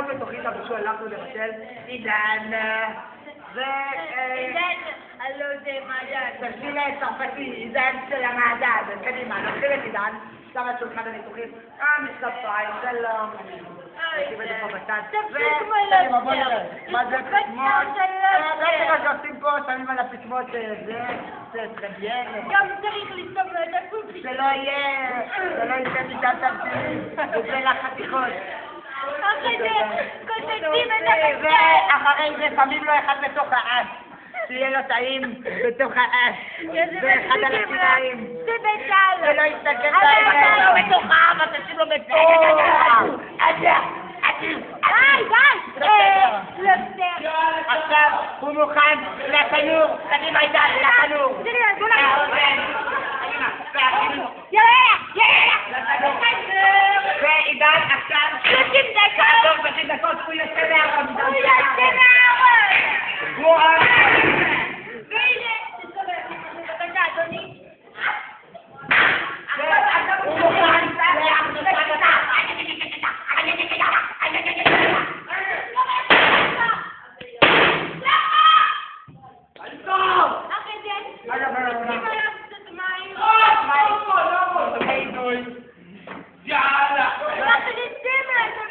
עוד בתוכנית הבישול הלכנו לבשל עידן עידן, הלו זה מעדן. תרשי צרפתי, עידן של המעדן. קדימה, נתחיל את עידן, שם על שולחן הניתוחים, משקפיים, שלום. נשים את זה פה בצד. קדימה, בוא נראה. מה זה פצמות? רגע שעושים פה, שמים על הפצמות זה טרביין. גם צריך לסתום לו את הקופי. שלא יצא מצד תמצילים, וזה לחתיכות. אחרי זה, קוצצים את הקצת. ואחרי זה שמים לו אחד בתוך האש, שיהיה לו טעים בתוך האש, ואחד על השיניים. זה בצל. ולא יסתכל בעיניים. בתוך האף, אז תשים לו בצל. די! עכשיו הוא מוכן לתנור, קדימה עידן, לתנור. ועידן עכשיו 30 דקות הוא יוצא מהארון. והנה, בבקשה אדוני. הוא מוכן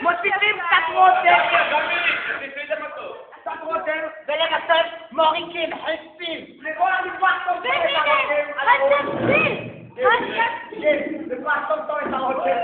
מוסיפים קצת רותם ולבסוף מוריקים, חסים לכל המטבח טוב את הרותם